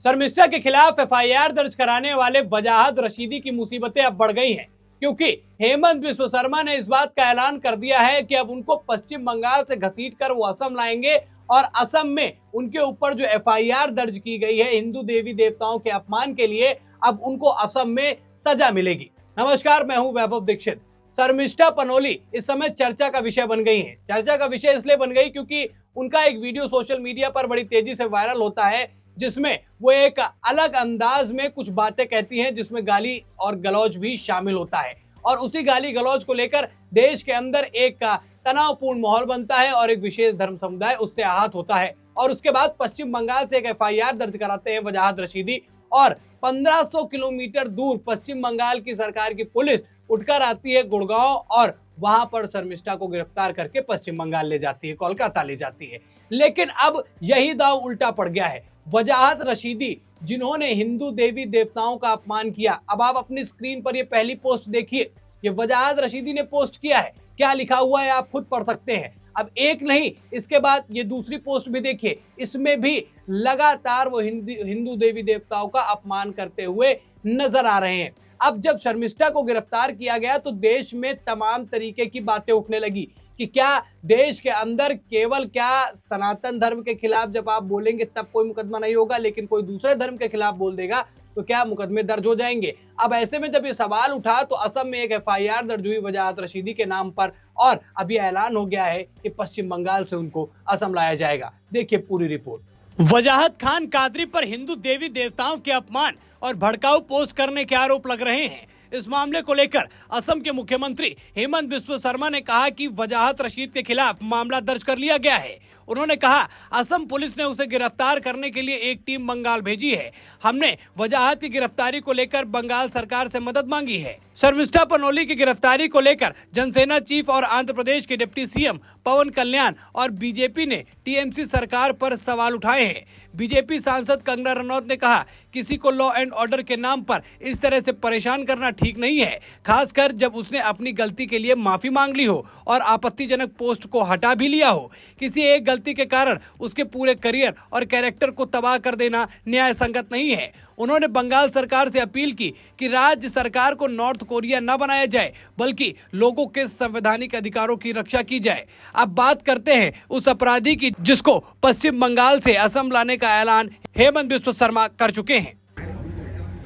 शर्मिष्ठा के खिलाफ एफआईआर दर्ज कराने वाले वजाहत रशीदी की मुसीबतें अब बढ़ गई हैं, क्योंकि हेमंत बिस्व शर्मा ने इस बात का ऐलान कर दिया है कि अब उनको पश्चिम बंगाल से घसीटकर वो असम लाएंगे और असम में उनके ऊपर जो एफआईआर दर्ज की गई है हिंदू देवी देवताओं के अपमान के लिए, अब उनको असम में सजा मिलेगी। नमस्कार, मैं हूं वैभव दीक्षित। शर्मिष्ठा पनोली इस समय चर्चा का विषय बन गई हैं। चर्चा का विषय इसलिए बन गई क्योंकि उनका एक वीडियो सोशल मीडिया पर बड़ी तेजी से वायरल होता है, जिसमें वो एक अलग अंदाज में कुछ बातें कहती हैं, जिसमें गाली और गलौज भी शामिल होता है। और उसी गाली गलौज को लेकर देश के अंदर एक तनावपूर्ण माहौल बनता है और एक विशेष धर्म समुदाय उससे आहत होता है। और उसके बाद पश्चिम बंगाल से एक एफआईआर दर्ज कराते हैं वजाहत रशीदी, और 1500 किलोमीटर दूर पश्चिम बंगाल की सरकार की पुलिस उठकर आती है गुड़गांव और वहां पर शर्मिष्ठा को गिरफ्तार करके पश्चिम बंगाल ले जाती है, कोलकाता ले जाती है। लेकिन अब यही दांव उल्टा पड़ गया है। वजाहत रशीदी, जिन्होंने हिंदू देवी देवताओं का अपमान किया, अब आप अपनी स्क्रीन पर ये पहली पोस्ट देखिए। ये वजाहत रशीदी ने पोस्ट किया है, क्या लिखा हुआ है आप खुद पढ़ सकते हैं। अब एक नहीं, इसके बाद ये दूसरी पोस्ट भी देखिए, इसमें भी लगातार वो हिंदू देवी देवताओं का अपमान करते हुए नजर आ रहे हैं। अब जब शर्मिष्ठा को गिरफ्तार किया गया तो देश में तमाम तरीके की बातें उठने लगी कि क्या देश के अंदर केवल क्या सनातन धर्म के खिलाफ जब आप बोलेंगे तब कोई मुकदमा नहीं होगा, लेकिन कोई दूसरे धर्म के खिलाफ बोल देगा तो क्या मुकदमे दर्ज हो जाएंगे। अब ऐसे में जब ये सवाल उठा तो असम में एक एफआईआर दर्ज हुई वजाहत रशीदी के नाम पर, और अभी ऐलान हो गया है कि पश्चिम बंगाल से उनको असम लाया जाएगा। देखिए पूरी रिपोर्ट। वजाहत खान कादरी पर हिंदू देवी देवताओं के अपमान और भड़काऊ पोस्ट करने के आरोप लग रहे हैं। इस मामले को लेकर असम के मुख्यमंत्री हेमंत बिस्व शर्मा ने कहा कि वजाहत रशीद के खिलाफ मामला दर्ज कर लिया गया है। उन्होंने कहा, असम पुलिस ने उसे गिरफ्तार करने के लिए एक टीम बंगाल भेजी है। हमने वजाहत की गिरफ्तारी को लेकर बंगाल सरकार से मदद मांगी है। शर्मिष्ठा पनोली की गिरफ्तारी को लेकर जनसेना चीफ और आंध्र प्रदेश के डिप्टी सीएम पवन कल्याण और बीजेपी ने टीएमसी सरकार पर सवाल उठाए हैं। बीजेपी सांसद कंगना रनौत ने कहा, किसी को लॉ एंड ऑर्डर के नाम पर इस तरह से परेशान करना ठीक नहीं है, खासकर जब उसने अपनी गलती के लिए माफी मांग ली हो और आपत्तिजनक पोस्ट को हटा भी लिया हो। किसी एक गलती के कारण उसके पूरे करियर और कैरेक्टर को तबाह कर देना न्याय संगत नहीं है। उन्होंने बंगाल सरकार से अपील की कि राज्य सरकार को नॉर्थ कोरिया न बनाया जाए, बल्कि लोगों के संवैधानिक अधिकारों की रक्षा की जाए। अब बात करते हैं उस अपराधी की जिसको पश्चिम बंगाल से असम लाने का ऐलान हेमंत बिस्व शर्मा कर चुके हैं।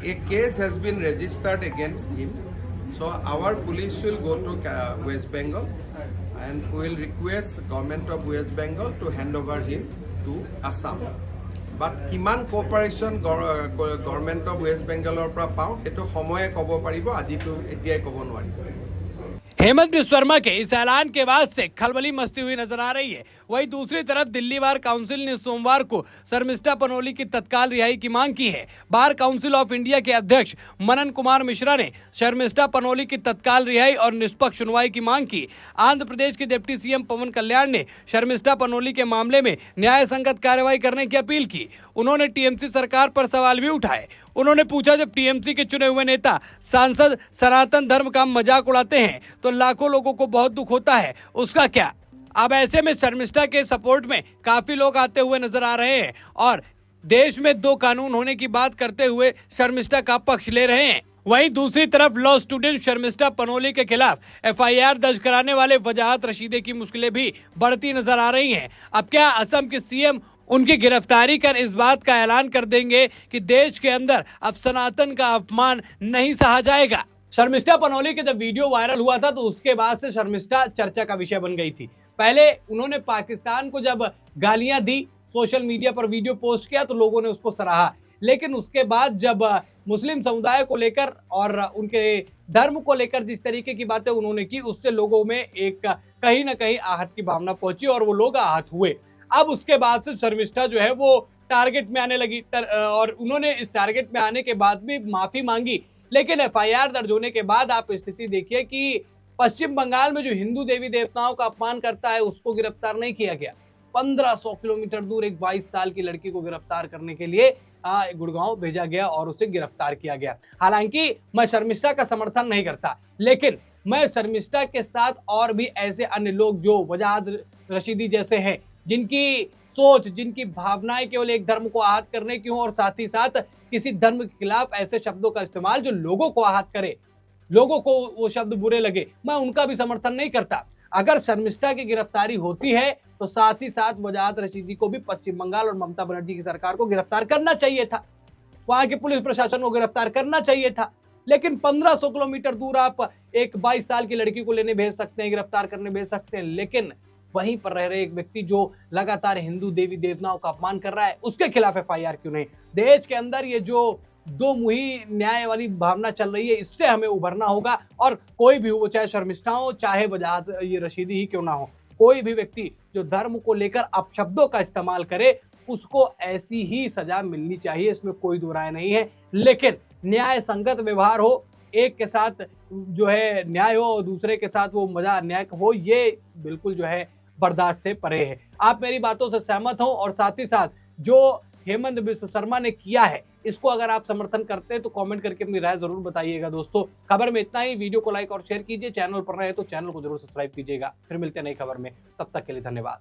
A case has been registered against him, so our police will go to West Bengal and we will request government of West Bengal to hand over him to Assam. But কিমান কোঅপাৰেশ্যন গভৰ্ণমেণ্ট অফ ৱেষ্ট বেংগলৰ পৰা পাওঁ সেইটো সময়ে ক'ব পাৰিব, আজিতো এতিয়াই ক'ব নোৱাৰিব। हेमंत बिस्व शर्मा के इस ऐलान के बाद से खलबली मचती हुई नजर आ रही है। वहीं दूसरी तरफ दिल्ली बार काउंसिल ने सोमवार को शर्मिष्ठा पनोली की तत्काल रिहाई की मांग की है। बार काउंसिल ऑफ इंडिया के अध्यक्ष मनन कुमार मिश्रा ने शर्मिष्ठा पनोली की तत्काल रिहाई और निष्पक्ष सुनवाई की मांग की। आंध्र प्रदेश के डिप्टी सीएम पवन कल्याण ने शर्मिष्ठा पनोली के मामले में न्याय संगत कार्रवाई करने की अपील की। उन्होंने टीएमसी सरकार पर सवाल भी उठाए। उन्होंने पूछा, जब टीएमसी के चुने हुए नेता सांसद सनातन धर्म का मजाक उड़ाते हैं तो लाखों लोगों को बहुत दुख होता है, उसका क्या। अब ऐसे में शर्मिष्ठा के सपोर्ट में काफी लोग आते हुए नजर आ रहे हैं और देश में 2 कानून होने की बात करते हुए शर्मिष्ठा का पक्ष ले रहे हैं। वहीं दूसरी तरफ लॉ स्टूडेंट शर्मिष्ठा पनोली के खिलाफ एफआईआर दर्ज कराने वाले वजाहत रशीदी की मुश्किलें भी बढ़ती नजर आ रही हैं। अब क्या असम के सीएम उनकी गिरफ्तारी कर इस बात का ऐलान कर देंगे कि देश के अंदर अब सनातन का अपमान नहीं सहा जाएगा। शर्मिष्ठा पनोली के जब वीडियो वायरल हुआ था तो उसके बाद से शर्मिष्ठा चर्चा का विषय बन गई थी। पहले उन्होंने पाकिस्तान को जब गालियां दी, सोशल मीडिया पर वीडियो पोस्ट किया तो लोगों ने उसको सराहा, लेकिन उसके बाद जब मुस्लिम समुदाय को लेकर और उनके धर्म को लेकर जिस तरीके की बातें उन्होंने की, उससे लोगों में एक कहीं ना कहीं आहत की भावना पहुंची और वो लोग आहत हुए। अब उसके बाद से शर्मिष्ठा जो है वो टारगेट में आने लगी और उन्होंने इस टारगेट में आने के बाद भी माफी मांगी। लेकिन एफआईआर दर्ज होने के बाद आप स्थिति देखिए कि पश्चिम बंगाल में जो हिंदू देवी देवताओं का अपमान करता है उसको गिरफ्तार नहीं किया गया। 1500 किलोमीटर दूर एक 22 साल की लड़की को गिरफ्तार करने के लिए गुड़गांव भेजा गया और उसे गिरफ्तार किया गया। हालांकि मैं शर्मिष्ठा का समर्थन नहीं करता, लेकिन मैं शर्मिष्ठा के साथ और भी ऐसे अन्य लोग जो वजाहत रशीदी जैसे हैं, जिनकी सोच, जिनकी भावनाएं केवल एक धर्म को आहत करने की हो और साथ ही साथ किसी धर्म के खिलाफ ऐसे शब्दों का इस्तेमाल जो लोगों को आहत करे, लोगों को वो शब्द बुरे लगे, मैं उनका भी समर्थन नहीं करता। अगर शर्मिष्ठा की गिरफ्तारी होती है तो साथ ही साथ वजाहत रशीदी को भी पश्चिम बंगाल और ममता बनर्जी की सरकार को गिरफ्तार करना चाहिए था, वहां के पुलिस प्रशासन को गिरफ्तार करना चाहिए था। लेकिन 1500 किलोमीटर दूर आप एक 22 साल की लड़की को लेने भेज सकते हैं, गिरफ्तार करने भेज सकते हैं, लेकिन वहीं पर रह रहे एक व्यक्ति जो लगातार हिंदू देवी देवताओं का अपमान कर रहा है, उसके खिलाफ एफआईआर क्यों नहीं? देश के अंदर ये जो दो मुही न्याय वाली भावना चल रही है, इससे हमें उभरना होगा। और कोई भी हो, चाहे शर्मिष्ठा हो, चाहे वजाहत ये रशीदी ही क्यों ना हो, कोई भी व्यक्ति जो धर्म को लेकर अपशब्दों का इस्तेमाल करे, उसको ऐसी ही सजा मिलनी चाहिए, इसमें कोई दो राय नहीं है। लेकिन न्याय संगत व्यवहार हो, एक के साथ जो है न्याय हो और दूसरे के साथ वो मजा अन्याय हो, ये बिल्कुल जो है बर्दाश्त से परे है। आप मेरी बातों से सहमत हो और साथ ही साथ जो हेमंत बिस्व शर्मा ने किया है, इसको अगर आप समर्थन करते हैं तो कमेंट करके अपनी राय जरूर बताइएगा। दोस्तों, खबर में इतना ही। वीडियो को लाइक और शेयर कीजिए, चैनल पर रहे तो चैनल को जरूर सब्सक्राइब कीजिएगा। फिर मिलते हैं नई खबर में, तब तक के लिए धन्यवाद।